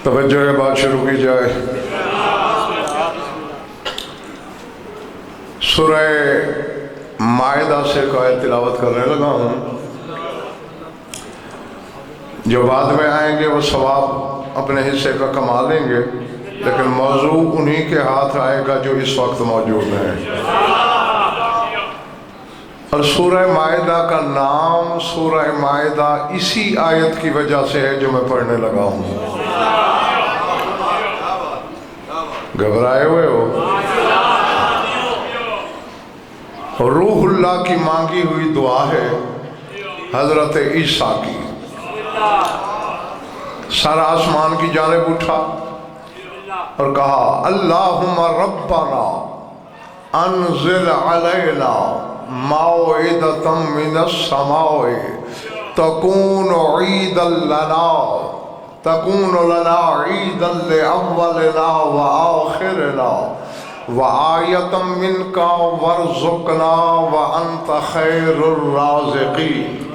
توجہ ہے، بات شروع کی جائے۔ سورہ مائدہ سے ایک آیت تلاوت کرنے لگا ہوں، جو بعد میں آئیں گے وہ ثواب اپنے حصے کا کما لیں گے، لیکن موضوع انہی کے ہاتھ آئے گا جو اس وقت موجود ہیں۔ اور سورہ مائدہ کا نام سورہ مائدہ اسی آیت کی وجہ سے ہے جو میں پڑھنے لگا ہوں۔ گھبرائے ہوئے ہو؟ روح اللہ کی مانگی ہوئی دعا ہے حضرت عیسیٰ کی۔ سر آسمان کی جانب اٹھا اور کہا اللہم ربنا انزل علینا موعدۃ من السماء تکون لنا عیدا لأولنا وآخرنا وآیۃ منک وارزقنا وانت خیر الرازقین۔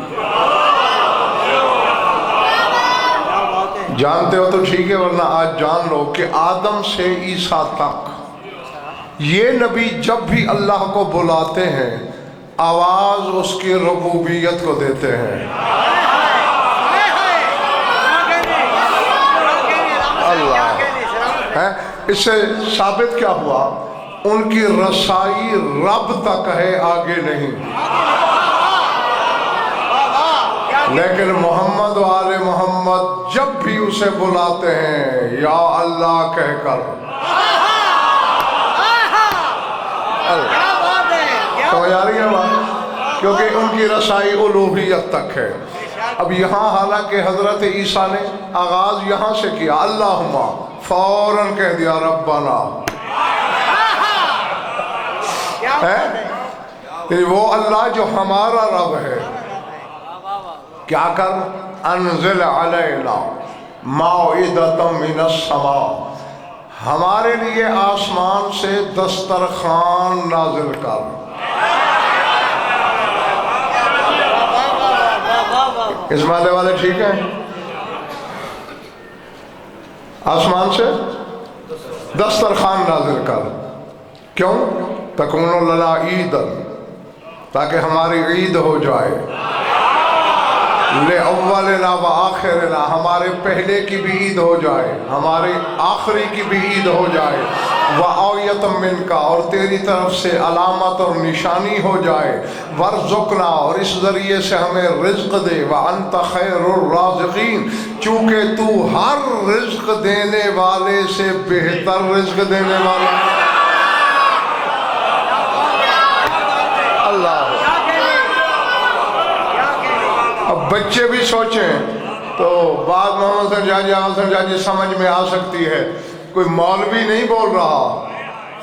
جانتے ہو تو ٹھیک ہے، ورنہ آج جان لو کہ آدم سے عیسیٰ تک یہ نبی جب بھی اللہ کو بلاتے ہیں آواز اس کی ربوبیت کو دیتے ہیں۔ اللہ، اس سے ثابت کیا ہوا؟ ان کی رسائی رب تک ہے، آگے نہیں۔ لیکن محمد و آل محمد جب بھی اسے بلاتے ہیں یا اللہ کہہ کر، سمجھ آ رہی ہے بات؟ کیونکہ ان کی رسائی الوہیت تک ہے۔ اب یہاں حالانکہ حضرت عیسیٰ نے آغاز یہاں سے کیا، اللہم، فوراً کہہ دیا ربنا، یعنی وہ اللہ جو ہمارا رب ہے، کیا کر؟ انزل علینا موعدۃ من السماء، ہمارے لیے آسمان سے دسترخوان نازل کر۔ اس معنی والے ٹھیک ہیں؟ آسمان سے دسترخوان نازل کر، کیوں؟ تکون لنا عیدا، تاکہ ہماری عید ہو جائے، لأولنا وآخرنا، ہمارے پہلے کی بھی عید ہو جائے، ہمارے آخری کی بھی عید ہو جائے، وآیۃ منک، اور تیری طرف سے علامت اور نشانی ہو جائے، وارزقنا، اور اس ذریعے سے ہمیں رزق دے، وانت خیر الرازقین، چونکہ تو ہر رزق دینے والے سے بہتر رزق دینے والا ہے۔ اللہ، اب بچے بھی سوچیں تو بات محمد حسن جاجی سمجھ میں آ سکتی ہے، کوئی مولوی نہیں بول رہا،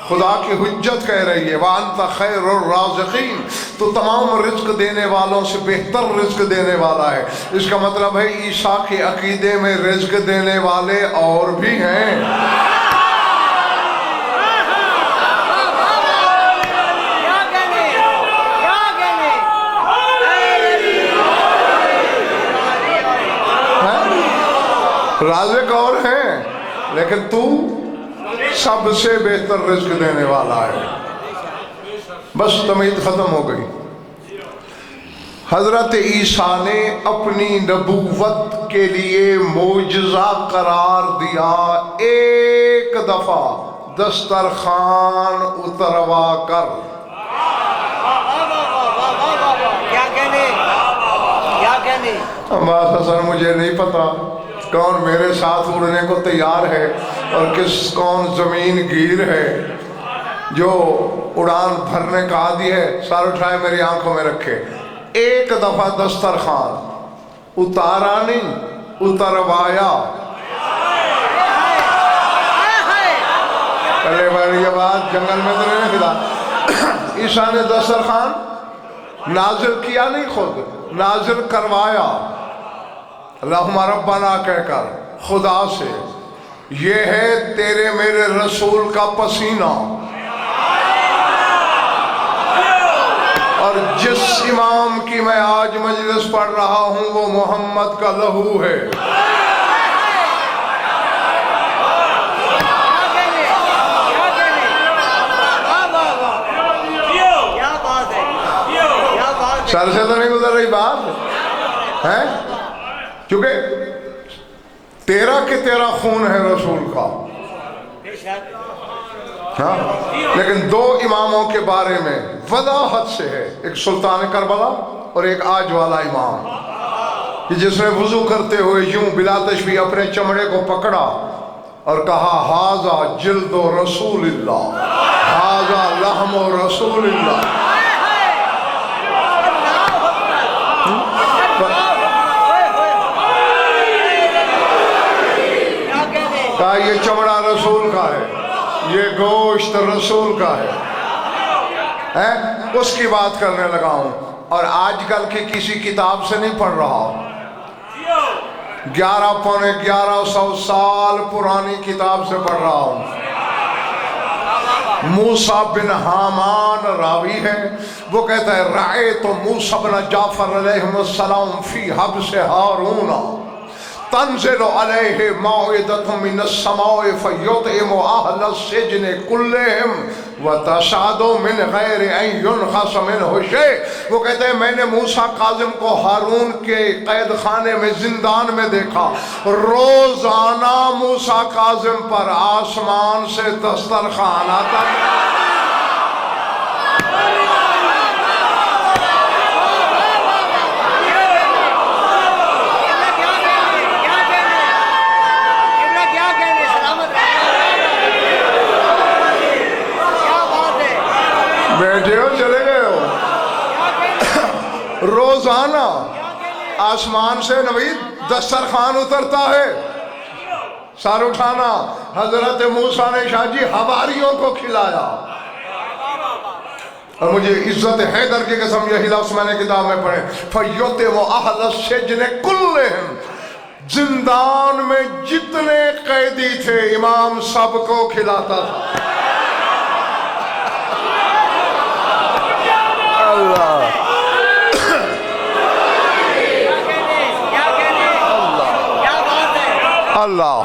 خدا کی حجت کہہ رہی ہے، وَأَنْتَ خَيْرُ الرَّازِقِينَ، تو تمام رزق دینے والوں سے بہتر رزق دینے والا ہے۔ اس کا مطلب ہے عیسیٰ کے عقیدے میں رزق دینے والے اور بھی ہیں۔ رازق اور ہیں، لیکن تو سب سے بہتر رزق دینے والا ہے۔ بس تمہید ختم ہو گئی۔ حضرت عیسیٰ نے اپنی نبوت کے لیے معجزہ قرار دیا ایک دفعہ دسترخوان اتروا کر۔ عباس حسن، مجھے نہیں پتا کون میرے ساتھ اڑنے کو تیار ہے اور کون زمین گیر ہے جو اڑان بھرنے کا عادی ہے، سر اٹھائے میری آنکھوں میں رکھے۔ ایک دفعہ دسترخوان اتارا نہیں، اتروایا۔ پہلے بار یہ بات جنگل میں تو نہیں کھلا، عیسیٰ نے دسترخوان نازل کیا نہیں، خود نازل کروایا۔ اللہم ربنا کہہ کر خدا سے، یہ ہے تیرے میرے رسول کا پسینہ، اور جس امام کی میں آج مجلس پڑھ رہا ہوں وہ محمد کا لہو ہے۔ سر سے تو نہیں گزر رہی بات ہے، کیونکہ تیرا کہ تیرا خون ہے رسول کا، ہاں، لیکن دو اماموں کے بارے میں وضاحت سے ہے، ایک سلطان کربلا اور ایک آج والا امام، کہ جس نے وضو کرتے ہوئے یوں بلا تشبیہ اپنے چمڑے کو پکڑا اور کہا ہاذا جلد و رسول اللہ، ہاذا لحم و رسول اللہ۔ کہا یہ چمڑا رسول کا ہے، یہ گوشت رسول کا ہے، اس کی بات کرنے لگا ہوں، اور آج کل کی کسی کتاب سے نہیں پڑھ رہا ہوں، 1100 سال پرانی کتاب سے پڑھ رہا ہوں۔ موسیٰ بن حامان راوی ہے، وہ کہتا ہے رأیت موسیٰ بن جعفر علیہ السلام فی حبس ہارون تنزل علیہ موعدۃ من السماء فیطعم اہل السجن کلہم وتشہد من غیر ان ینقص منہ شیء۔ وہ کہتے ہیں میں نے موسیٰ کاظم کو ہارون کے قید خانے میں زندان میں دیکھا، روزانہ موسیٰ کاظم پر آسمان سے دسترخوان آتا تھا۔ بیٹھے ہو چلے گئے ہو، روزانہ آسمان سے نوید دسترخوان اترتا ہے، سر اٹھانا۔ حضرت موسیٰ نے شاہ جی حواریوں کو کھلایا، اور مجھے عزت حیدر کی قسم یہی لفظ میں نے کتاب میں پڑھے، فَيُطْعِمُ أَهْلَ السِّجْنِ كُلِّهِمْ، زندان میں جتنے قیدی تھے امام سب کو کھلاتا تھا۔ اللہ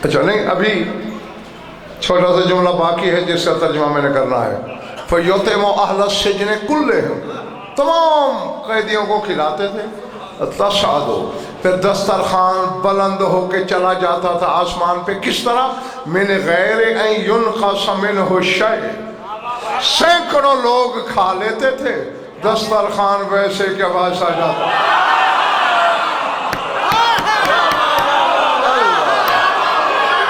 اچھا نہیں، ابھی چھوٹا سا جملہ باقی ہے جس کا ترجمہ میں نے کرنا ہے۔ فَيُطْعِمُ أَهْلَ السِّجْنِ كُلِّهِمْ، تمام قیدیوں کو کھلاتے تھے۔ تشہد، پھر دسترخوان بلند ہو کے چلا جاتا تھا آسمان پہ، کس طرح؟ من غیر ان ينقص منہ شیء، سینکڑوں لوگ کھا لیتے تھے، دسترخوان ویسے کہ ویسا جاتا۔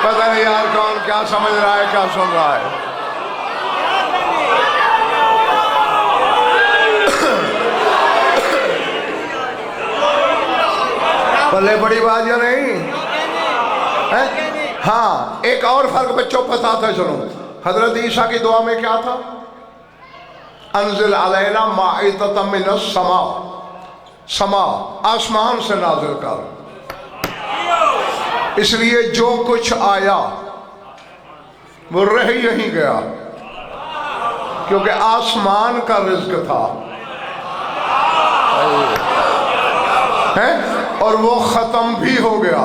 پتہ نہیں یار کون کیا سمجھ رہا ہے کیا سن رہا ہے۔ پلے بڑی بات یا نہیں؟ ہاں، ایک اور فرق بچوں بتاتا چلوں۔ حضرت عیسیٰ کی دعا میں کیا تھا؟ انزل علینا مائدۃ من السماء، سما آسمان سے نازل کر۔ اس لیے جو کچھ آیا وہ رہ یہیں گیا، کیونکہ آسمان کا رزق تھا اور وہ ختم بھی ہو گیا۔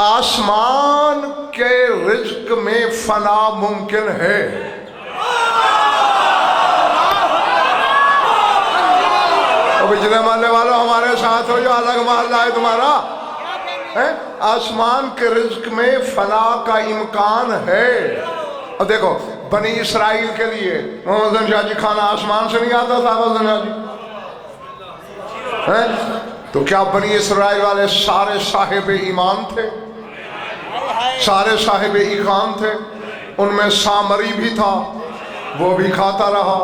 آسمان کے رزق میں فنا ممکن ہے، بجلی محلے والوں ہمارے ساتھ ہو جو الگ محلہ ہے تمہارا. آسمان کے رزق میں فنا کا امکان ہے. اور دیکھو بنی اسرائیل کے لیے محمد حسن شاہ جی کھانا آسمان سے نہیں آتا تھا. محمد حسن شاہ جی تو کیا بنی اسرائیل والے سارے صاحب ایمان تھے؟ سارے صاحب ایمان تھے. ان میں سامری بھی تھا, وہ بھی کھاتا رہا.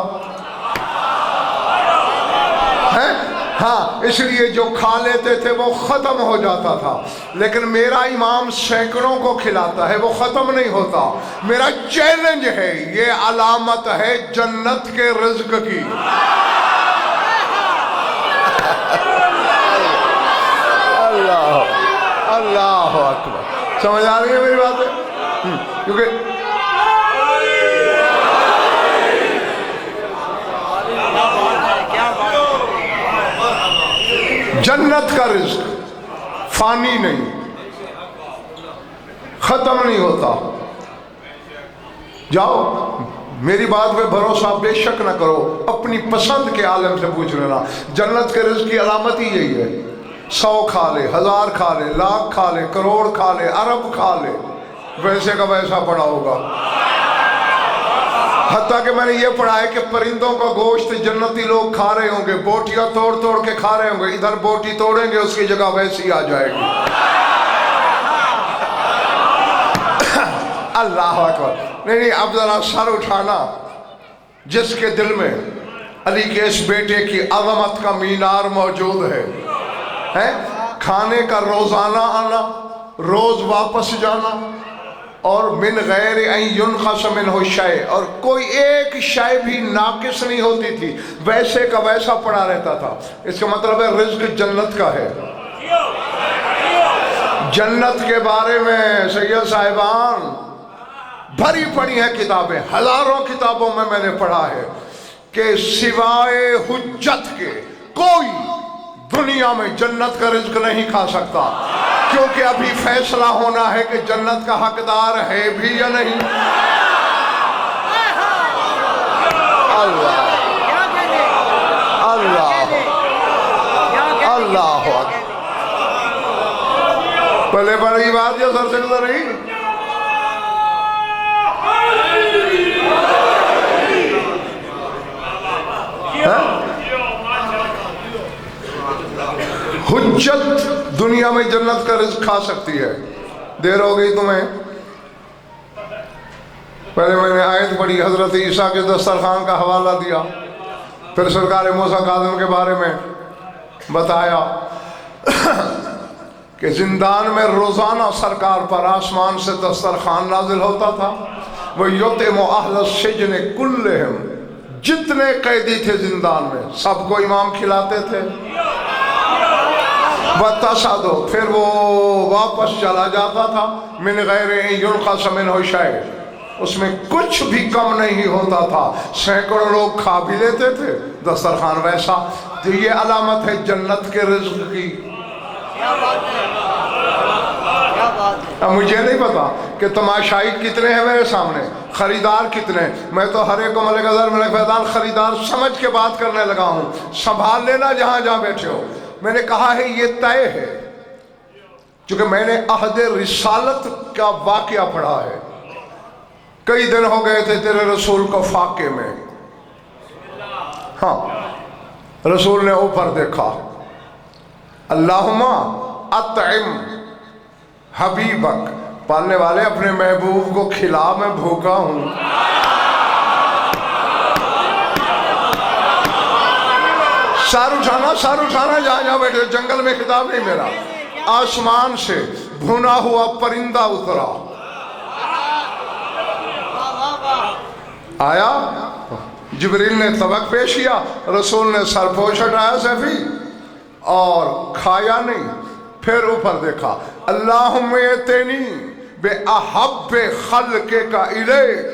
ہاں اس لیے جو کھا لیتے تھے وہ ختم ہو جاتا تھا, لیکن میرا امام سینکڑوں کو کھلاتا ہے, وہ ختم نہیں ہوتا. میرا چیلنج ہے, یہ علامت ہے جنت کے رزق کی. اللہ اللہ اکبر. سمجھ آ رہی ہے میری باتیں؟ کیونکہ جنت کا رزق فانی نہیں, ختم نہیں ہوتا. جاؤ میری بات پہ بھروسہ بے شک نہ کرو, اپنی پسند کے عالم سے پوچھ لینا. جنت کے رزق کی علامت ہی یہی ہے. 100 کھا لے, 1000 کھا لے, لاکھ کھا لے, کروڑ کھا لے, ارب کھا لے, ویسے کا ویسا پڑا ہوگا. حتیٰ کہ میں نے یہ پڑھا ہے کہ پرندوں کا گوشت جنتی لوگ کھا رہے ہوں گے, بوٹیاں توڑ توڑ کے کھا رہے ہوں گے. ادھر بوٹی توڑیں گے, اس کی جگہ ویسی آ جائے گی. اللہ اکبر. نہیں اب ذرا سر اٹھانا. جس کے دل میں علی کے اس بیٹے کی عظمت کا مینار موجود ہے, کھانے کا روزانہ آنا, روز واپس جانا, اور من غیر ان ينقص منه شيء, اور کوئی ایک شے بھی ناقص نہیں ہوتی تھی, ویسے کا ویسا پڑا رہتا تھا. اس کا مطلب ہے رزق جنت کا ہے. جنت کے بارے میں سید صاحبان بھری پڑی ہیں کتابیں, ہزاروں کتابوں میں نے پڑھا ہے کہ سوائے حجت کے کوئی دنیا میں جنت کا رزق نہیں کھا سکتا, کیونکہ ابھی فیصلہ ہونا ہے کہ جنت کا حقدار ہے بھی یا نہیں. اللہ اللہ اللہ پہلے بڑی بات یہ سر سے گزر رہی. حجت دنیا میں جنت کا رزق کھا سکتی ہے. دیر ہو گئی تمہیں. پہلے میں نے آیت پڑھی, حضرت عیسیٰ کے دسترخوان کا حوالہ دیا, پھر سرکار موسیٰ کاظم کے بارے میں بتایا کہ زندان میں روزانہ سرکار پر آسمان سے دسترخوان نازل ہوتا تھا. وَيُطْعِمُ أَهْلَ السِّجْنِ كُلِّهِمْ, جتنے قیدی تھے زندان میں سب کو امام کھلاتے تھے. وَتَسَعْدُ, پھر وہ واپس چلا جاتا تھا. مِنْ غَيْرِ أَن يُنْقَصَ مِنْهُ شَيْءٌ, اس میں کچھ بھی کم نہیں ہوتا تھا. سینکڑوں لوگ کھا بھی لیتے تھے, دسترخوان ویسا. تو یہ علامت ہے جنت کے رزق کی. اب مجھے نہیں پتا کہ تماشائی کتنے ہیں میرے سامنے, خریدار کتنے. میں تو ہر ایک کو ملک اظہر ملک فیضان خریدار سمجھ کے بات کرنے لگا ہوں. سنبھال لینا جہاں جہاں بیٹھے ہو. میں نے کہا ہے یہ طے ہے, چونکہ میں نے عہد رسالت کا واقعہ پڑھا ہے. کئی دن ہو گئے تھے تیرے رسول کو فاقے میں. ہاں رسول نے اوپر دیکھا, اللہم اطعم حبیبک, پالنے والے اپنے محبوب کو کھلا, میں بھوکا ہوں. سار اٹھانا جہاں جہاں بیٹھے. جنگل میں خطاب نہیں میرا, آسمان سے بھونا ہوا پرندہ اترا, آیا, جبریل نے طبق پیش کیا, رسول نے سرپوش ہٹایا سیفی اور کھایا نہیں. پھر اوپر دیکھا, اللہم ائتنی بے احب خلق کا الیک,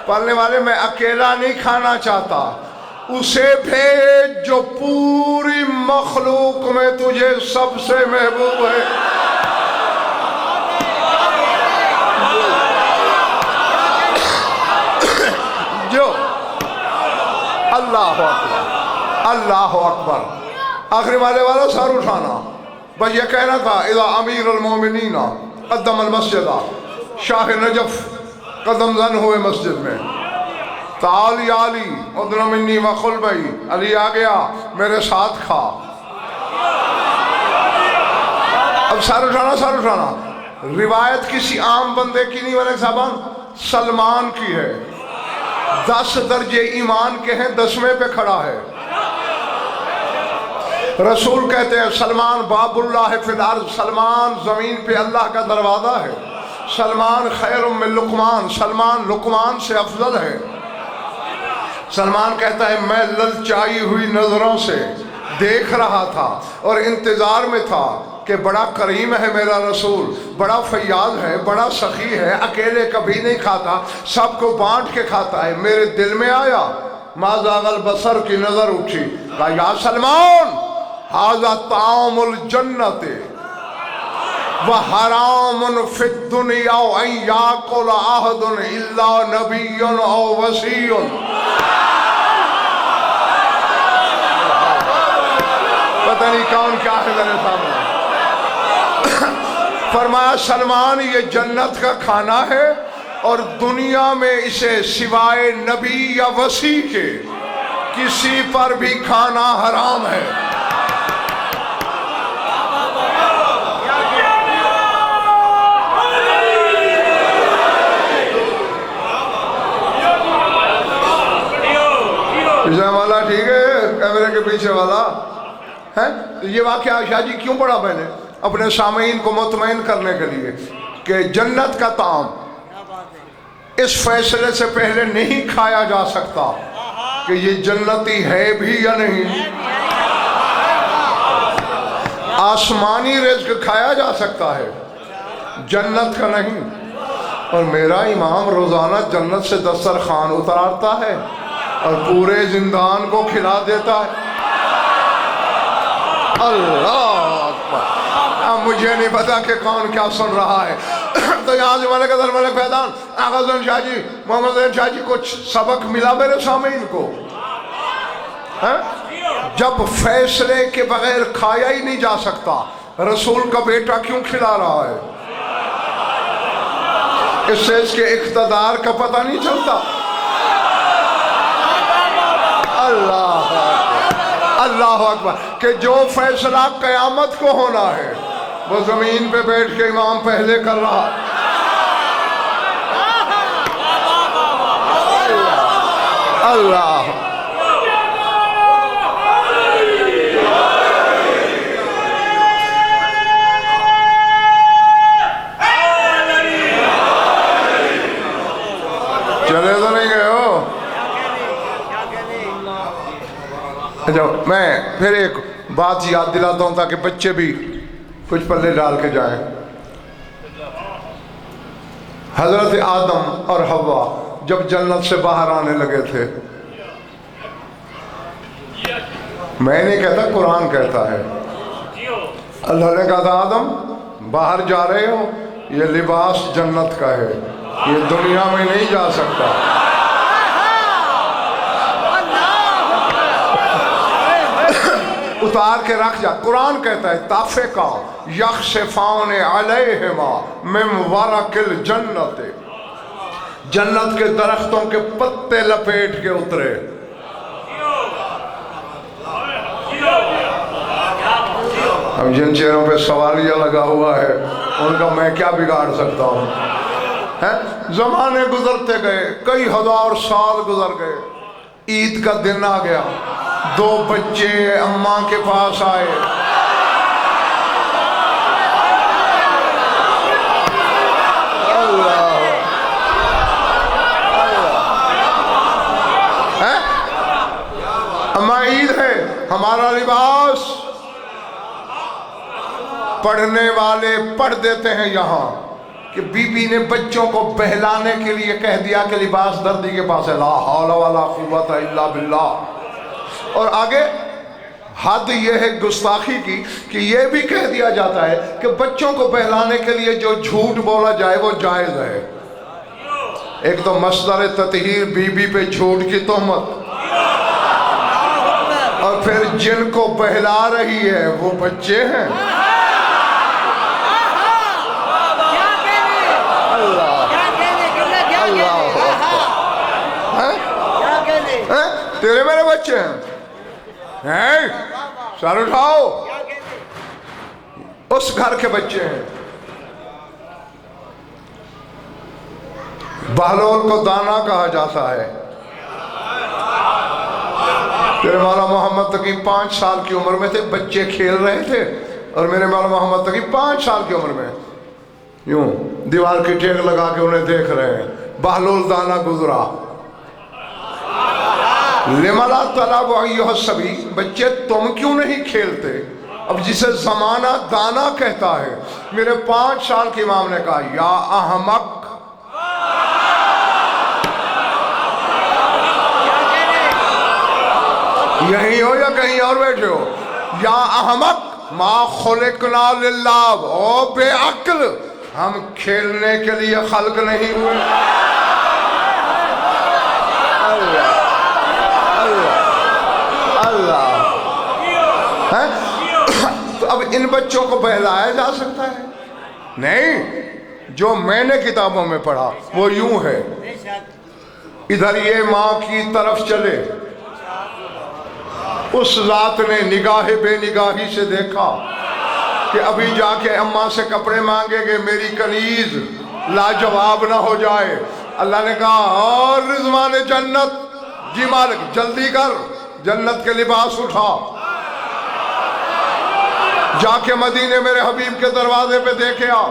پالنے والے میں اکیلا نہیں کھانا چاہتا, اسے بھیج جو پوری مخلوق میں تجھے سب سے محبوب ہے. جو اللہ اکبر اللہ اکبر. آخری والے والا سر اٹھانا، بس یہ کہنا تھا اذا امیر المومنین قدم المسجد، شاہ نجف قدم زن ہوئے مسجد میں، تعال یا علی ادن منی وخل بھائی، علی آ گیا میرے ساتھ کھا۔ اب سر اٹھانا، سر اٹھانا، روایت کسی عام بندے کی نہیں بنے صاحبان، سلمان کی ہے، 10 درجے ایمان کے ہیں، 10ویں پہ کھڑا ہے۔ رسول کہتے ہیں سلمان باب اللہ فی الارض، سلمان زمین پہ اللہ کا دروازہ ہے، سلمان خیر من لقمان، سلمان لقمان سے افضل ہے۔ سلمان کہتا ہے میں للچائی ہوئی نظروں سے دیکھ رہا تھا اور انتظار میں تھا کہ بڑا کریم ہے میرا رسول، بڑا فیاض ہے، بڑا سخی ہے، اکیلے کبھی نہیں کھاتا، سب کو بانٹ کے کھاتا ہے۔ میرے دل میں آیا ما زاغ البصر کی نظر اٹھی، کہا یا سلمان ھذا طعام الجنت وحرام فی الدنیا ان یاکل احد الا نبی او وصی۔ پتہ نہیں کون کیا ہے میرے سامنے۔ فرمایا سلمان یہ جنت کا کھانا ہے اور دنیا میں اسے سوائے نبی یا وصی کے کسی پر بھی کھانا حرام ہے۔ پیچھے والا ٹھیک ہے، کیمرے کے پیچھے والا ہے۔ یہ واقعہ شاہ جی کیوں پڑھا میں نے؟ اپنے سامعین کو مطمئن کرنے کے لیے کہ جنت کا طعام اس فیصلے سے پہلے نہیں کھایا جا سکتا کہ یہ جنتی ہے بھی یا نہیں۔ آسمانی رزق کھایا جا سکتا ہے، جنت کا نہیں۔ اور میرا امام روزانہ جنت سے دسترخوان اتارتا ہے اور پورے زندان کو کھلا دیتا ہے۔ اللہ اکبر۔ اب مجھے نہیں پتا کہ کون کیا سن رہا ہے۔ تو یہاں سے ملک اظہر ملک فیضان آغا حسین شاہ جی، محمد حسین شاہ جی، کچھ سبق ملا میرے سامعین کو؟ جب فیصلے کے بغیر کھایا ہی نہیں جا سکتا، رسول کا بیٹا کیوں کھلا رہا ہے؟ اس سے اس کے اقتدار کا پتہ نہیں چلتا۔ اللہ اللہ اکبر، کہ جو فیصلہ قیامت کو ہونا ہے وہ زمین پہ بیٹھ کے امام پہلے کر رہا۔ اللہ چلے تو نہیں گئے ہو؟ اچھا میں پھر ایک بات یاد دلاتا ہوں تاکہ بچے بھی کچھ پلے ڈال کے جائیں۔ حضرت آدم اور حوا جب جنت سے باہر آنے لگے تھے، میں نہیں کہتا، قرآن کہتا ہے، اللہ نے کہا تھا آدم باہر جا رہے ہو، یہ لباس جنت کا ہے، یہ دنیا میں نہیں جا سکتا۔ اتار کے رکھ جا۔ قرآن کہتا ہے تافقا یخصفان علیہما من ورق الجنت، جنت کے درختوں کے پتے لپیٹ کے اترے۔ اب جن چہروں پہ سوالیہ لگا ہوا ہے ان کا میں کیا بگاڑ سکتا ہوں؟ زمانے گزرتے گئے، کئی ہزار سال گزر گئے، عید کا دن آ گیا، 2 بچے اماں کے پاس آئے۔ اللہ اماں عید ہے، ہمارا لباس پڑھنے والے پڑھ دیتے ہیں یہاں کہ بی بی نے بچوں کو بہلانے کے لیے کہہ دیا کہ لباس دردی کے پاس ہے، لا حول ولا قوت الا باللہ۔ اور آگے حد یہ ہے گستاخی کی کہ یہ بھی کہہ دیا جاتا ہے کہ بچوں کو بہلانے کے لیے جو جھوٹ بولا جائے وہ جائز ہے۔ ایک تو مصدر تطہیر بی بی پہ جھوٹ کی تہمت، اور اور پھر جن کو بہلا رہی ہے وہ بچے ہیں. تیرے میرے بچے ہیں. سر اٹھاؤ. اس گھر کے بچے ہیں. بہلول کو دانا کہا جاتا ہے. میرے مولا محمد تقی 5 سال کی عمر میں تھے, بچے کھیل رہے تھے, اور میرے مولا محمد تقی 5 سال کی عمر میں یوں دیوار کی ٹیک لگا کے انہیں دیکھ رہے ہیں. بہلول دانا گزرا. لملا طلب ایھا الصبی, بچے تم کیوں نہیں کھیلتے؟ اب جسے زمانہ دانا کہتا ہے. میرے 5 سال کے امام نے کہا یا احمق, یہی ہو یا کہیں اور بیٹھے ہو, یا احمق ما خلقنا للہ, او بے عقل, ہم کھیلنے کے لیے خلق نہیں ہوئے. تو اب ان بچوں کو بہلایا جا سکتا ہے؟ نہیں. جو میں نے کتابوں میں پڑھا وہ یوں ہے, ادھر یہ ماں کی طرف چلے, اس ذات نے نگاہ بے نگاہی سے دیکھا کہ ابھی جا کے اماں سے کپڑے مانگے گے, میری کنیز لاجواب نہ ہو جائے. اللہ نے کہا اور رضوان جنت, جی مالک جلدی کر, جنت کے لباس اٹھا. جا کے مدینے میرے حبیب کے دروازے پہ دیکھے آ,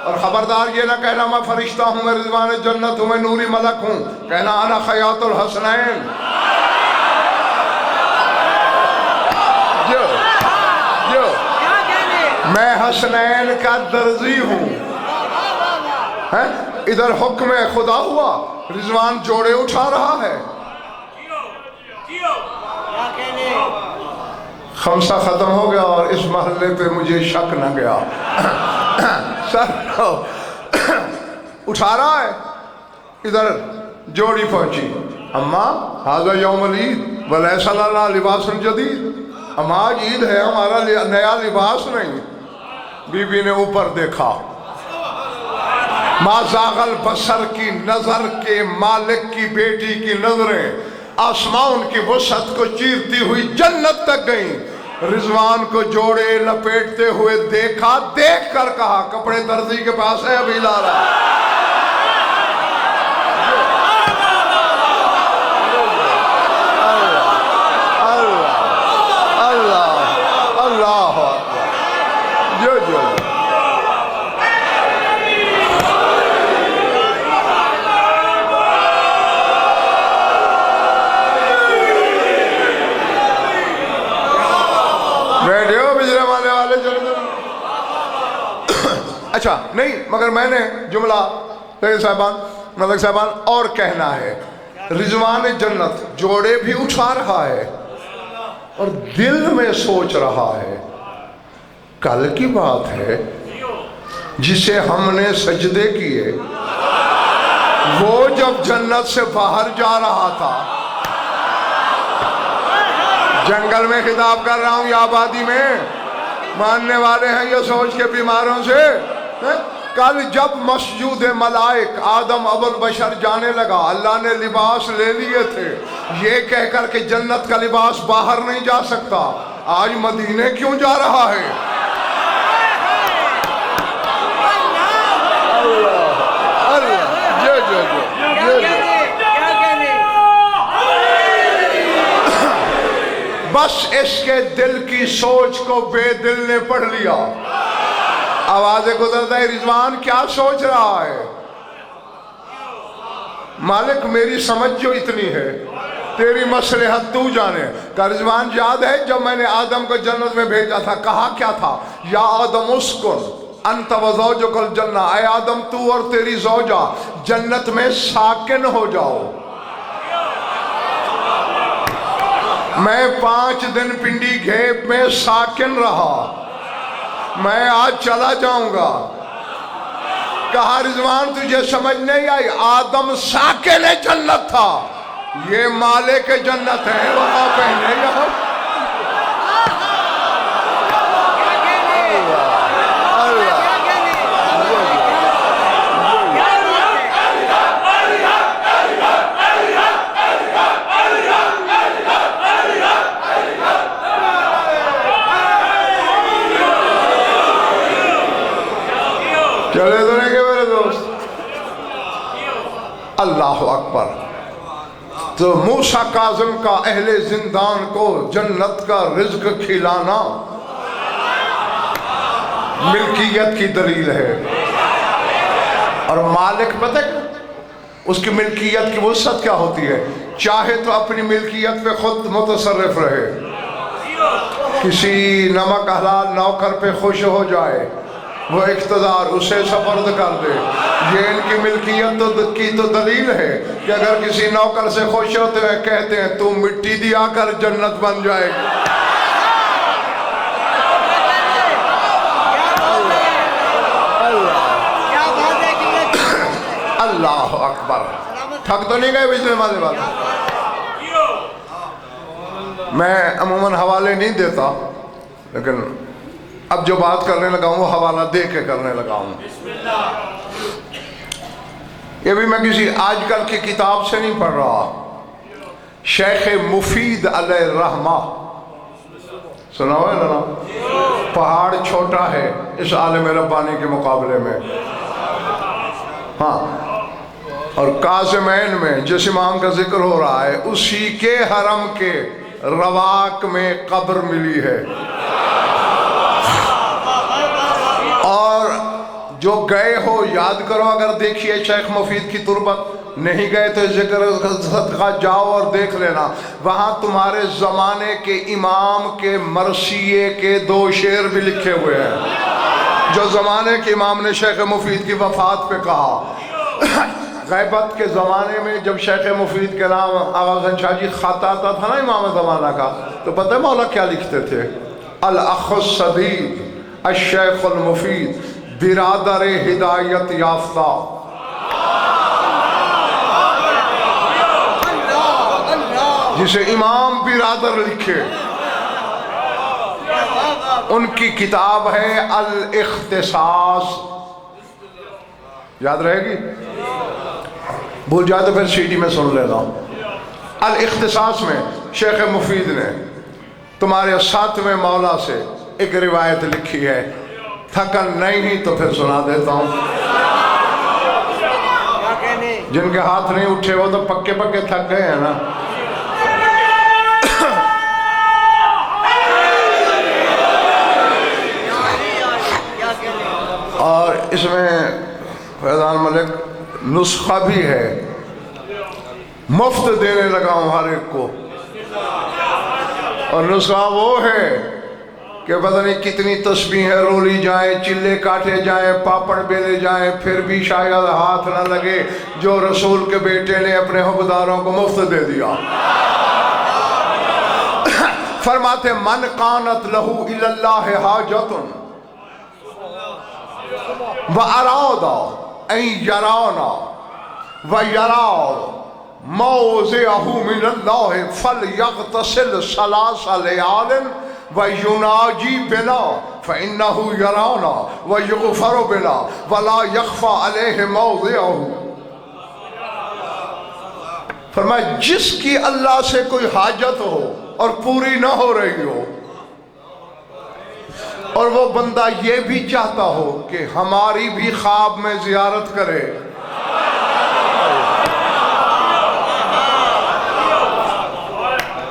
اور خبردار یہ نہ کہنا میں فرشتہ ہوں, میں رضوان جنت ہوں, میں نوری ملک ہوں, کہنا انا خیاط الحسنین. میں حسنین کا درزی ہوں. ادھر حکم خدا ہوا, رضوان جوڑے اٹھا رہا ہے. خمسہ ختم ہو گیا اور اس محلے پہ مجھے شک نہ گیا. سر اٹھا رہا ہے. ادھر جوڑی پہنچی, اماں ھذا یوم العید ولیس لنا لباس جدید, اماں آج عید ہے, ہمارا نیا لباس نہیں. بی بی نے اوپر دیکھا, ما زاغ البصر کی نظر کے مالک کی بیٹی کی نظریں آسمان کی وسعت کو چیرتی ہوئی جنت تک گئیں. رضوان کو جوڑے لپیٹتے ہوئے دیکھا, دیکھ کر کہا کپڑے درزی کے پاس ہے, ابھی لا رہا. اللہ جو جو اچھا نہیں, مگر میں نے جملہ ملک صاحبان اور کہنا ہے. رضوان جنت جوڑے بھی اٹھا رہا ہے اور دل میں سوچ رہا ہے, کل کی بات ہے جسے ہم نے سجدے کیے, وہ جب جنت سے باہر جا رہا تھا, جنگل میں خطاب کر رہا ہوں یا آبادی میں, ماننے والے ہیں یہ سوچ کے بیماروں سے, کل جب مسجود ملائک آدم ابو البشر جانے لگا, اللہ نے لباس لے لیے تھے یہ کہہ کر کہ جنت کا لباس باہر نہیں جا سکتا, آج مدینے کیوں جا رہا ہے؟ بس اس کے دل کی سوچ کو بے دل نے پڑھ لیا. آوازیں گزرتا ہے, رضوان کیا سوچ رہا ہے؟ مالک میری سمجھ جو اتنی ہے, تیری مصلحت تو جانے. کہ رضوان یاد ہے جب میں نے آدم کو جنت میں بھیجا تھا, کہا کیا تھا؟ یا آدم اسکن انت و زوجک الجنہ, اے آدم تو اور تیری زوجہ جنت میں ساکن ہو جاؤ. میں 5 دن پنڈی گھیپ میں ساکن رہا, میں آج چلا جاؤں گا. کہا رضوان تجھے سمجھ نہیں آئی, آدم ساکن جنت تھا, یہ مالک جنت ہے, وہاں پہنے یہاں چلے تو نہیں کہ میرے دوست؟ اللہ اکبر. تو موسیٰ کاظم کا اہل زندان کو جنت کا رزق کھلانا ملکیت کی دلیل ہے. اور مالک پتہ ہے اس کی ملکیت کی وسعت کیا ہوتی ہے؟ چاہے تو اپنی ملکیت پہ خود متصرف رہے، کسی نمک حلال نوکر پہ خوش ہو جائے، وہ اقتدار اسے سپرد کر دے. یہ ان کی ملکیت کی تو دلیل ہے کہ اگر کسی نوکر سے خوش ہوتے ہیں کہتے ہیں تو مٹی دیا کر جنت بن جائے گی. اللہ اکبر. تھک تو نہیں گئے پچھلے والے بات؟ میں عموماً حوالے نہیں دیتا، لیکن اب جو بات کرنے لگا ہوں وہ حوالہ دے کے کرنے لگا ہوں. یہ بھی میں کسی آج کل کی کتاب سے نہیں پڑھ رہا. شیخ مفید علیہ الرحمہ، سنا ہوا ہے نا؟ پہاڑ چھوٹا ہے اس عالم ربانی کے مقابلے میں. ہاں، اور کاظمین میں جس امام کا ذکر ہو رہا ہے اسی کے حرم کے رواق میں قبر ملی ہے. اور جو گئے ہو یاد کرو، اگر دیکھیے شیخ مفید کی تربت، نہیں گئے تو ذکر صدقہ جاؤ اور دیکھ لینا. وہاں تمہارے زمانے کے امام کے مرثیے کے 2 شعر بھی لکھے ہوئے ہیں جو زمانے کے امام نے شیخ مفید کی وفات پہ کہا. غیبت کے زمانے میں جب شیخ مفید کے نام آغا حسن شاہ جی خط آتا تھا نا امام زمانہ کا، تو پتہ ہے مولا کیا لکھتے تھے؟ الاخ الصدیق الشیخ المفید برادر ہدایت یافتہ. جسے امام برادر لکھے، ان کی کتاب ہے الاختصاص. یاد رہے گی؟ بھول جائے تو پھر سیڈی میں سن لینا. الاختصاص میں شیخ مفید نے تمہارے 7ویں مولا سے ایک روایت لکھی ہے. تھکن نہیں تو پھر سنا دیتا ہوں. جن کے ہاتھ نہیں اٹھے وہ تو پکے پکے تھک گئے ہیں نا. اور اس میں فیضان ملک نسخہ بھی ہے، مفت دینے لگا ہوں ہر ایک کو. اور نسخہ وہ ہے کہ پتہ نہیں کتنی تسبیحیں رولی جائیں، چلے کاٹے جائیں، پاپڑ بیلے جائیں، پھر بھی شاید ہاتھ نہ لگے جو رسول کے بیٹے نے اپنے حقداروں کو مفت دے دیا. فرماتے من قانت لہو الی اللہ حاجت وَأَرَادَ أَن يَرَانَا وَيَرَاءَ مَوْضِعَهُ مِنَ اللَّهِ فَلْيَغْتَسِلْ 3 لَيَالٍ وَيُنَاجِي بِنَا فَإِنَّهُ يَرَانَا وَيُغْفَرُ بِنَا وَلَا يَخْفَى عَلَيْهِ مَوْضِعُهُ. فرمایا جس کی اللہ سے کوئی حاجت ہو اور پوری نہ ہو رہی ہو، اور وہ بندہ یہ بھی چاہتا ہو کہ ہماری بھی خواب میں زیارت کرے،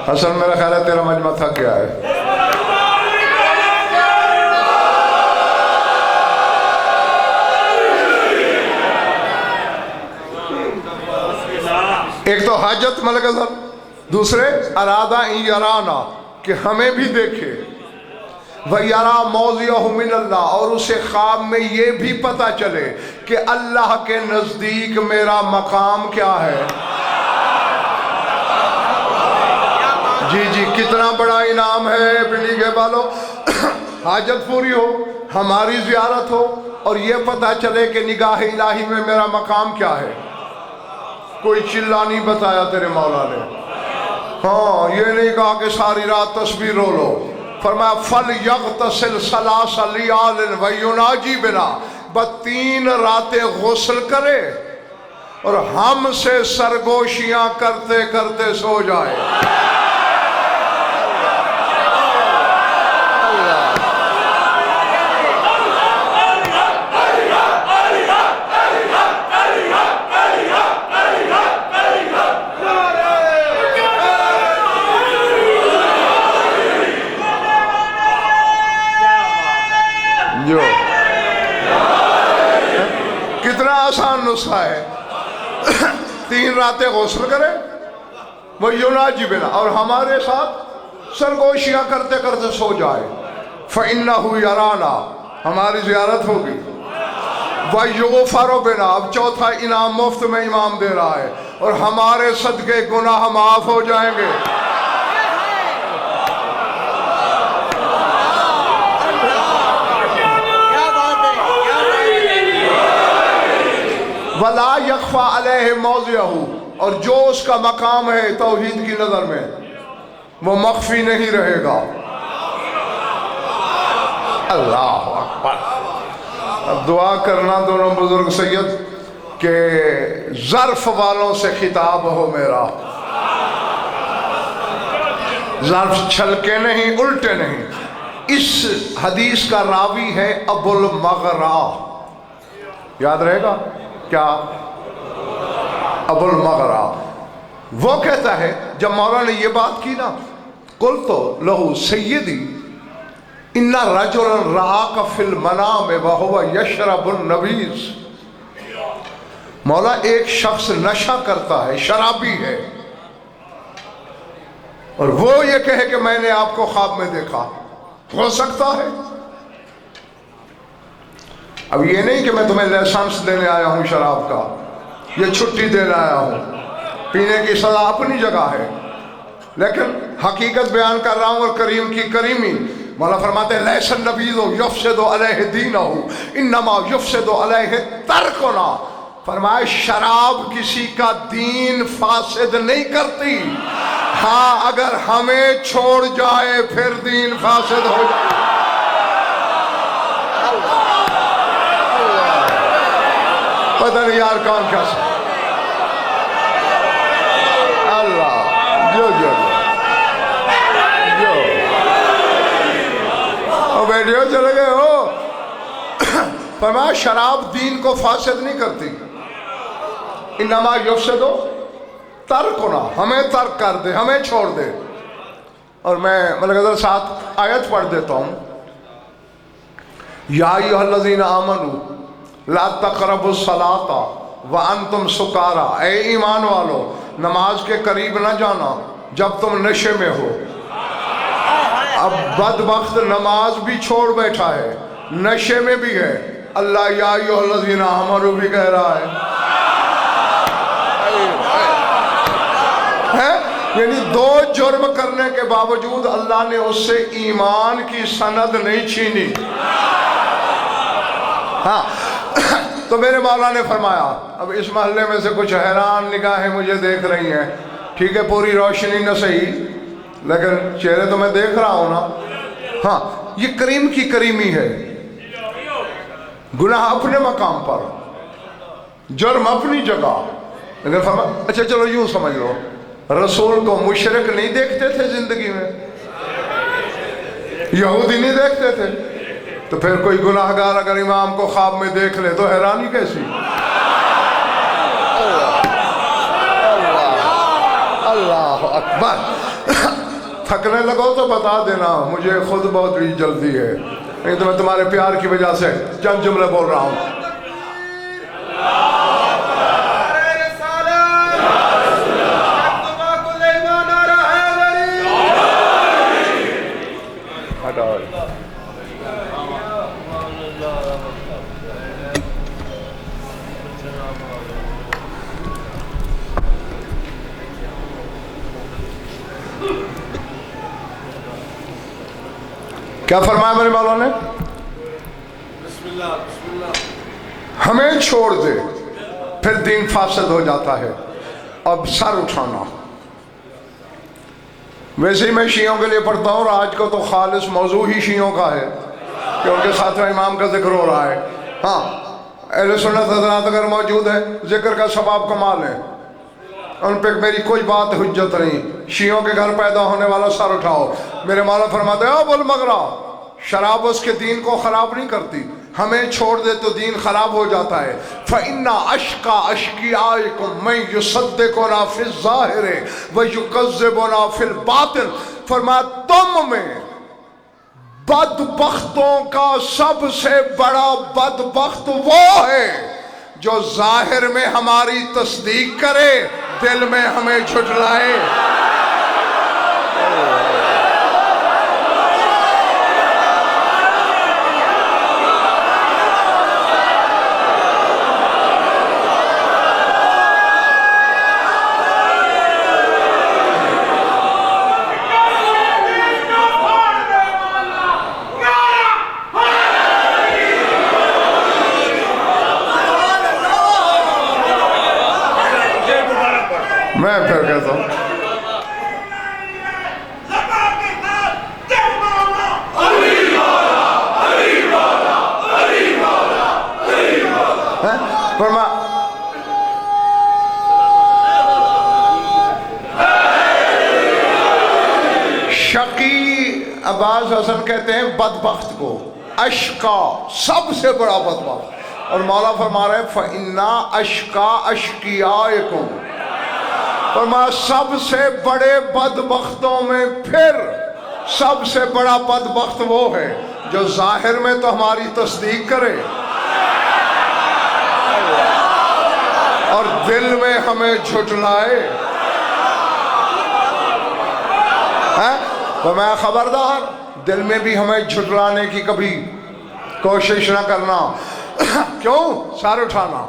حسن میرا خیال ہے تیرا مجمع تھک گیا ہے. ایک تو حاجت ملک اظہر، دوسرے ارادہ ان یرانا کہ ہمیں بھی دیکھے، وَيَرَا مَوْضِعَهُ مِنَ اللَّهِ، اور اسے خواب میں یہ بھی پتا چلے کہ اللہ کے نزدیک میرا مقام کیا ہے. جی کتنا بڑا انعام ہے بلی کے بالو. حاجت پوری ہو، ہماری زیارت ہو، اور یہ پتا چلے کہ نگاہ الہی میں میرا مقام کیا ہے. کوئی چلا نہیں بتایا تیرے مولا نے. ہاں، یہ نہیں کہا کہ ساری رات تسبیح رو لو. فرمایا فَلْيَغْتَسِلْ 3 لَيَالٍ وَيُنَاجِي بِنَا، 3 راتیں غسل کرے اور ہم سے سرگوشیاں کرتے کرتے سو جائے. جو کتنا آسان نسخہ ہے. 3 راتیں غسل کرے وہ یوناجی بنا، اور ہمارے ساتھ سرگوشیاں کرتے کرتے سو جائے. فَإِنَّهُ يَرَانَا، ہماری زیارت ہوگی. وَيُغْفَرُ بِنَا، اب چوتھا انعام مفت میں امام دے رہا ہے، اور ہمارے صدقے گناہ معاف ہو جائیں گے. وَلَا يَخْفَى عَلَيْهِ مَوْضِعُهُ، اور جو اس کا مقام ہے توحید کی نظر میں وہ مخفی نہیں رہے گا. اللہ اکبر. اب دعا کرنا دونوں بزرگ سید کہ ظرف والوں سے خطاب ہو میرا. ظرف چھلکے نہیں، الٹے نہیں. اس حدیث کا راوی ہے ابو المغرا، یاد رہے گا کیا؟ ابو المغرا. وہ کہتا ہے جب مولا نے یہ بات کی نا، قلت لہو سیدی ان رجلا رآک فی المنام وہو یشرب النبیذ. مولا ایک شخص نشہ کرتا ہے، شرابی ہے، اور وہ یہ کہے کہ میں نے آپ کو خواب میں دیکھا. ہو سکتا ہے؟ اب یہ نہیں کہ میں تمہیں لائسنس دینے آیا ہوں شراب کا، یہ چھٹی دینے آیا ہوں. پینے کی سزا اپنی جگہ ہے، لیکن حقیقت بیان کر رہا ہوں اور کریم کی کریمی. مولا فرماتے ہیں لیس النبیذ یفسد علیہ دینہ انما یفسد علیہ ترکنا. فرمایا شراب کسی کا دین فاسد نہیں کرتی، ہاں اگر ہمیں چھوڑ جائے پھر دین فاسد ہو جائے. پتہ نہیں یار کون کیسا. اللہ جو جو جو او بیٹھو چلے گئے ہو. فرمایا شراب دین کو فاسد نہیں کرتی، انما یفسدو ترکنا، ہمیں ترک کر دے، ہمیں چھوڑ دے. اور میں ملک ساتھ آیت پڑھ دیتا ہوں. یا ایھا الذین آمنوا لا تقربوا الصلاۃ وانتم سکارا، اے ایمان والو نماز کے قریب نہ جانا جب تم نشے میں ہو. اب بدبخت نماز بھی چھوڑ بیٹھا ہے، نشے میں بھی ہے. اللہ یا ایھا الذین آمنوا بھی کہہ رہا ہے. یعنی 2 جرم کرنے کے باوجود اللہ نے اس سے ایمان کی سند نہیں چھینی. ہاں تو میرے مولا نے فرمایا، اب اس محلے میں سے کچھ حیران نگاہیں مجھے دیکھ رہی ہیں. ٹھیک ہے پوری روشنی نہ صحیح، لیکن چہرے تو میں دیکھ رہا ہوں نا. ہاں یہ کریم کی کریمی ہے. گناہ اپنے مقام پر، جرم اپنی جگہ. لیکن فرمایا اچھا چلو یوں سمجھ لو، رسول کو مشرک نہیں دیکھتے تھے زندگی میں، یہودی نہیں دیکھتے تھے، تو پھر کوئی گناہگار اگر امام کو خواب میں دیکھ لے تو حیرانی کیسی. اللہ اکبر. تھکنے لگو تو بتا دینا، مجھے خود بہت بڑی جلدی ہے، نہیں تو میں تمہارے پیار کی وجہ سے چند جملے بول رہا ہوں. کیا فرمایا میرے مولا نے؟ ہمیں چھوڑ دے پھر دین فاسد ہو جاتا ہے. اب سر اٹھانا، ویسے ہی میں شیعوں کے لیے پڑھتا ہوں، اور آج کو تو خالص موضوع ہی شیعوں کا ہے کہ ان کے ساتھ امام کا ذکر ہو رہا ہے. ہاں اہل سنت حضرات اگر موجود ہیں ذکر کا ثواب کما لیں، ان پہ میری کوئی بات حجت نہیں. شیعوں کے گھر پیدا ہونے والا سر اٹھاؤ. میرے مولا فرماتے ہیں ابو المغرا شراب اس کے دین کو خراب نہیں کرتی، ہمیں چھوڑ دے تو دین خراب ہو جاتا ہے. فَإِنَّ أَشْقَى أَشْقِيَائِكُم مَّن يُصَدِّقُنَا فِي الظَّاهِرِ وَيُكَذِّبُنَا فِي الْبَاطِنِ. فرمایا تم میں بدبختوں کا سب سے بڑا بدبخت وہ ہے جو ظاہر میں ہماری تصدیق کرے، دل میں ہمیں جھٹلائے۔ میں پھر کہتا ہوں شقی عباس حسن کہتے ہیں بدبخت کو، اشقا سب سے بڑا بدبخت، اور مولا فرما رہے ہیں فَإِنَّا أَشْقَا أَشْقِيَائِكُمْ، فرمایا سب سے بڑے بدبختوں میں پھر سب سے بڑا بدبخت وہ ہے جو ظاہر میں تو ہماری تصدیق کرے اور دل میں ہمیں جھٹلائے۔ فرمایا خبردار دل میں بھی ہمیں جھٹلانے کی کبھی کوشش نہ کرنا۔ کیوں؟ سار اٹھانا،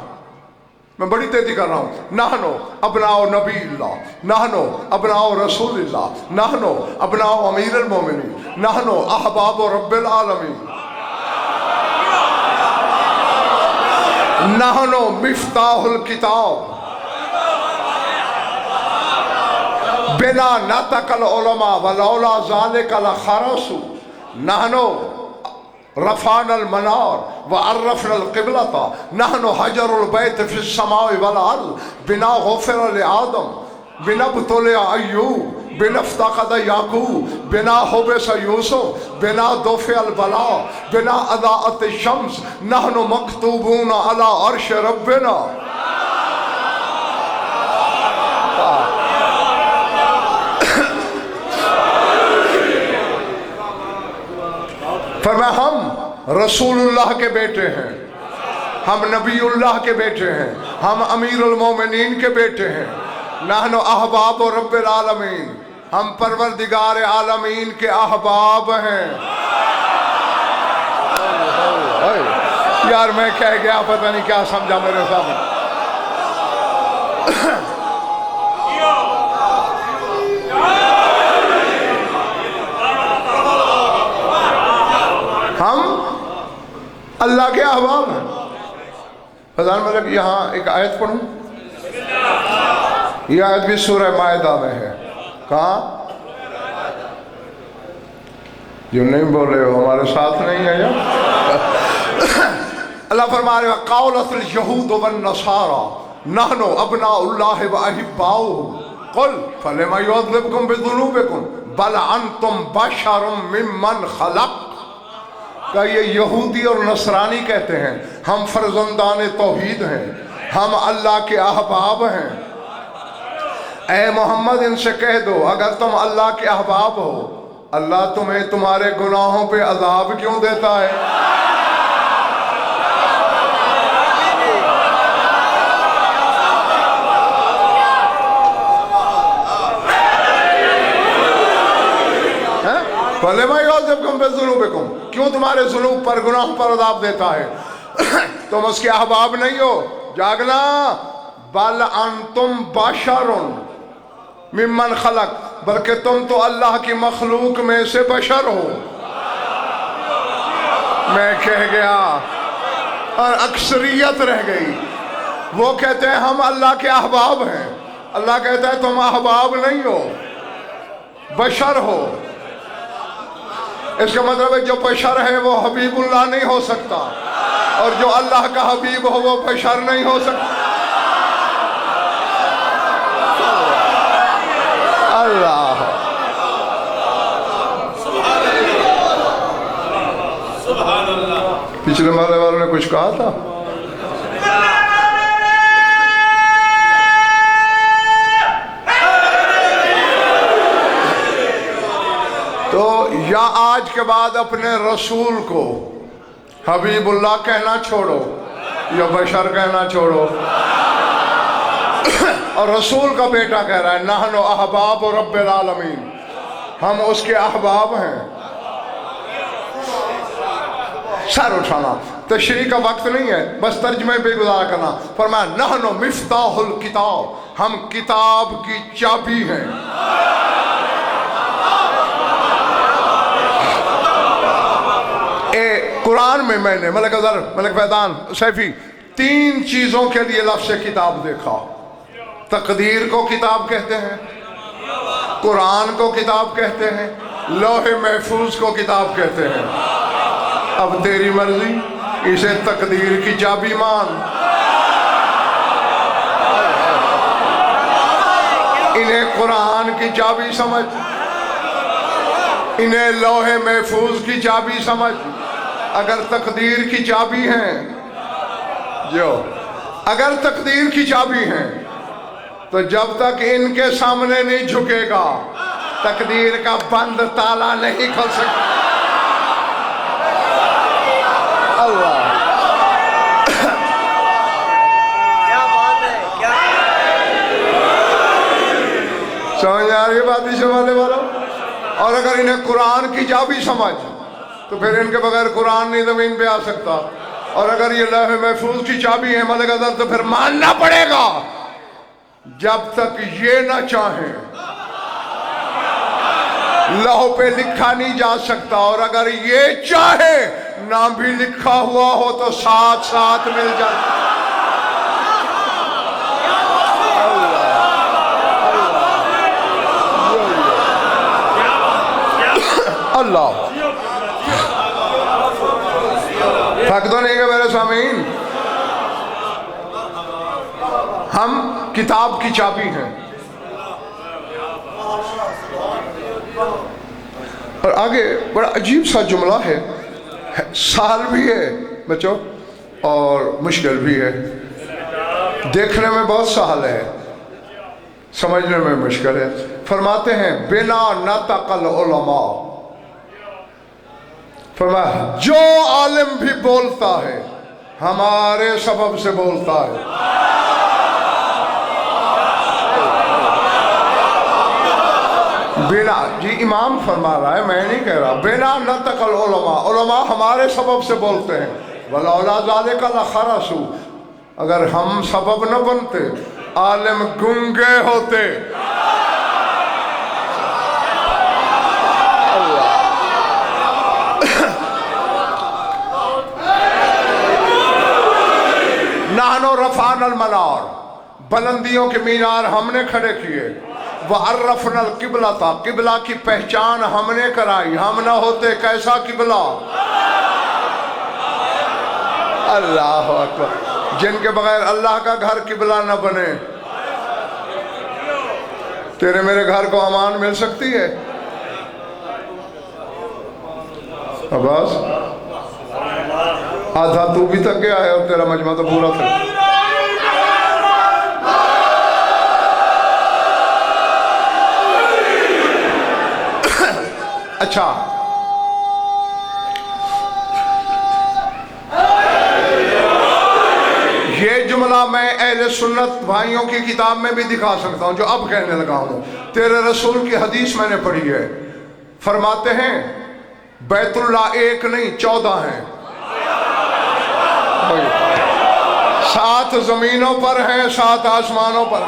میں بڑی تیزی کر رہا ہوں۔ نحنو ابناء نبی اللہ، نحنو ابناء رسول اللہ، نحنو ابناء امیر المومنین، نحنو احباب رب العالمین، نحنو مفتاح الکتاب، بنا نطق العلماء ولولا ذلك لخرسوا، نحنو رفعنا المنار وعرفنا القبلة، نحن حجر البيت في السماء والأرض، بنا غفر لآدم، بنا ابتلع أيوب، بنا افتقد يعقوب، بنا حبس يوسف، بنا دفع البلاء، بنا أضاءت الشمس، نحن مكتوبون على عرش ربنا۔ فرمایا ہم رسول اللہ کے بیٹے ہیں، ہم نبی اللہ کے بیٹے ہیں، ہم امیر المومنین کے بیٹے ہیں، نحن احباب رب العالمین، ہم پروردگار عالمین کے احباب ہیں۔ یار میں کہہ گیا پتہ نہیں کیا سمجھا میرے سامنے۔ ہم اللہ کے احباب ہیں۔ فضان مطلب یہاں ایک آیت پڑھوں، یہ آیت بھی سورہ مائدہ میں ہے۔ کہاں؟ جو نہیں بولے ہو ہمارے ساتھ نہیں ہے یا اللہ فرما رہے ہیں قولت اليہود والنصارى نحن ابناء اللہ واحباؤہ قل فلم یعذبکم بذنوبکم بل انتم بشر ممن خلق۔ کہ یہ یہودی اور نصرانی کہتے ہیں ہم فرزندان توحید ہیں، ہم اللہ کے احباب ہیں۔ اے محمد ان سے کہہ دو اگر تم اللہ کے احباب ہو، اللہ تمہیں تمہارے گناہوں پہ عذاب کیوں دیتا ہے؟ فَلِمَ يُعَذِّبْكُم بِذُنُوبِكُم، کیوں تمہارے ذنوب پر گناہ پر عذاب دیتا ہے؟ تم اس کے احباب نہیں ہو، جاگنا۔ بل انتم بشر ممن خلق، بلکہ تم تو اللہ کی مخلوق میں سے بشر ہو۔ میں کہہ گیا اور اکثریت رہ گئی۔ وہ کہتے ہیں ہم اللہ کے احباب ہیں، اللہ کہتا ہے تم احباب نہیں ہو، بشر ہو۔ اس کا مطلب ہے جو بشر ہے وہ حبیب اللہ نہیں ہو سکتا، اور جو اللہ کا حبیب ہو وہ بشر نہیں ہو سکتا۔ اللہ پچھلے مرے والوں نے کچھ کہا تھا؟ تو یا آج کے بعد اپنے رسول کو حبیب اللہ کہنا چھوڑو یا بشر کہنا چھوڑو. اور رسول کا بیٹا کہہ رہا ہے نحن احباب رب العالمین، ہم اس کے احباب ہیں. سر اٹھانا، تشریح کا وقت نہیں ہے، بس ترجمے پہ گزارا کرنا. فرمایا نحن مفتاح الکتاب، ہم کتاب کی چابی ہیں. قرآن میں میں نے ملک اظہر، ملک فیضان سیفی 3 چیزوں کے لیے لفظ کتاب دیکھا. تقدیر کو کتاب کہتے ہیں، قرآن کو کتاب کہتے ہیں، لوح محفوظ کو کتاب کہتے ہیں. اب تیری مرضی، اسے تقدیر کی چابی مان، انہیں قرآن کی چابی سمجھ، انہیں لوح محفوظ کی چابی سمجھ. اگر تقدیر کی چابی ہیں، اگر تقدیر کی چابی ہیں تو جب تک ان کے سامنے نہیں جھکے گا تقدیر کا بند تالا نہیں کھل سکتا. اللہ کیا بات ہے، کیا سمجھ آ رہی ہے بات اس والے والا. اور اگر انہیں قرآن کی چابی سمجھ تو پھر ان کے بغیر قرآن نہیں زمین پہ آ سکتا. اور اگر یہ لوح محفوظ کی چابی ہے ملک اظہر تو پھر ماننا پڑے گا جب تک یہ نہ چاہیں لوح پہ لکھا نہیں جا سکتا. اور اگر یہ چاہے نہ بھی لکھا ہوا ہو تو ساتھ ساتھ مل جائے. اللہ تھک تو نہیں گئے میرے سامعین؟ ہم کتاب کی چابی ہیں. اور آگے بڑا عجیب سا جملہ ہے، سہل بھی ہے بچوں اور مشکل بھی ہے. دیکھنے میں بہت سہل ہے، سمجھنے میں مشکل ہے. فرماتے ہیں بنا نطق العلماء، فرمایا جو عالم بھی بولتا ہے ہمارے سبب سے بولتا ہے. بنا، جی امام فرما رہا ہے، میں نہیں کہہ رہا. بنا نطق العلماء، علماء ہمارے سبب سے بولتے ہیں. ولولا ذالک لخرسوا، اگر ہم سبب نہ بنتے عالم گنگے ہوتے. نحن رفعنا المنار، بلندیوں کے مینار ہم نے کھڑے کیے. وعرفنا القبلۃ، قبلہ کی پہچان ہم نے کرائی. ہم نہ ہوتے کیسا قبلہ. اللہ اکبر. جن کے بغیر اللہ کا گھر قبلہ نہ بنے، تیرے میرے گھر کو امان مل سکتی ہے؟ عباس آدھا تو بھی تک گیا ہے اور تیرا مجمع تو پورا تھا. اچھا یہ جملہ میں اہل سنت بھائیوں کی کتاب میں بھی دکھا سکتا ہوں جو اب کہنے لگا ہوں. تیرے رسول کی حدیث میں نے پڑھی ہے، فرماتے ہیں بیت اللہ 1 نہیں 14 ہیں. 7 زمینوں پر ہیں، 7 آسمانوں پر.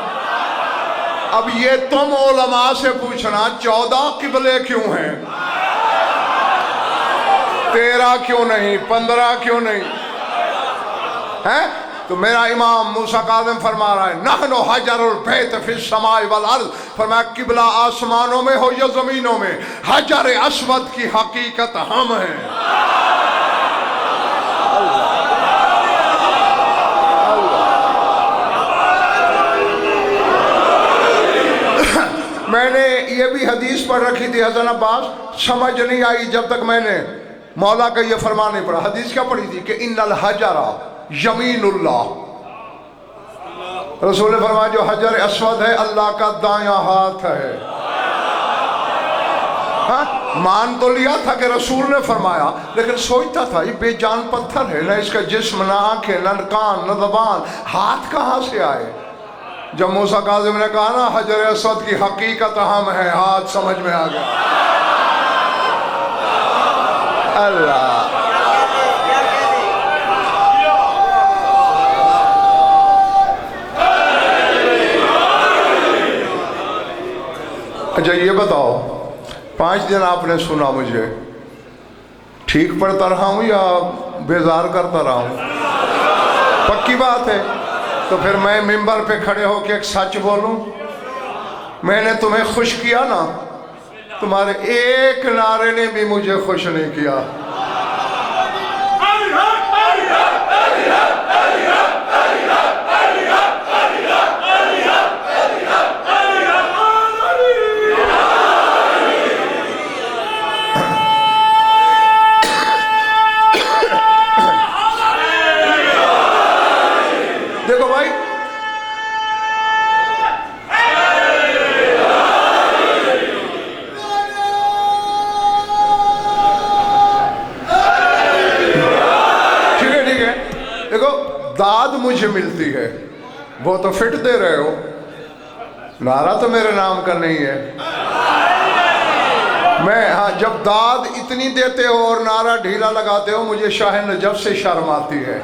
اب یہ تم علماء سے پوچھنا 14 قبلے کیوں ہیں، 13 کیوں نہیں، 15 کیوں نہیں ہیں؟ تو میرا امام موسیٰ کاظم فرما رہا ہے نحن حجر البیت فی السماء والارض. فرمایا قبلہ آسمانوں میں ہو یا زمینوں میں، حجر اسود کی حقیقت ہم ہیں. میں نے یہ بھی حدیث پڑھ رکھی تھی حسن عباس، سمجھ نہیں آئی جب تک میں نے مولا کا یہ فرمان نہیں پڑھا. حدیث کیا پڑھی تھی کہ ان الحجر یمین اللہ. رسول نے فرمایا جو حجر اسود ہے اللہ کا دایاں ہاتھ ہے. ہاں مان تو لیا تھا کہ رسول نے فرمایا، لیکن سوچتا تھا یہ بے جان پتھر ہے، نہ اس کا جسم، نہ آنکھیں، نہ کان، نہ زبان، ہاتھ کہاں سے آئے؟ جب موسیٰ کاظم نے کہا نا حجر اسود کی حقیقت ہم ہے، ہاتھ سمجھ میں آ گیا۔ اللہ کیا کہتے اچھا یہ بتاؤ، 5 دن آپ نے سنا مجھے، ٹھیک پڑھتا رہا ہوں یا بیزار کرتا رہا ہوں؟ پکی بات ہے، تو پھر میں ممبر پہ کھڑے ہو کے ایک سچ بولوں؟ میں نے تمہیں خوش کیا نا، تمہارے ایک نعرے نے بھی مجھے خوش نہیں کیا۔ دیکھو بھائی، ٹھیک ہے، دیکھو داد مجھے ملتی ہے، وہ تو فٹ دے رہے ہو، نعرہ تو میرے نام کا نہیں ہے۔ میں ہاں جب داد اتنی دیتے ہو اور نعرہ ڈھیلا لگاتے ہو، مجھے شاہ نجف سے شرم آتی ہے۔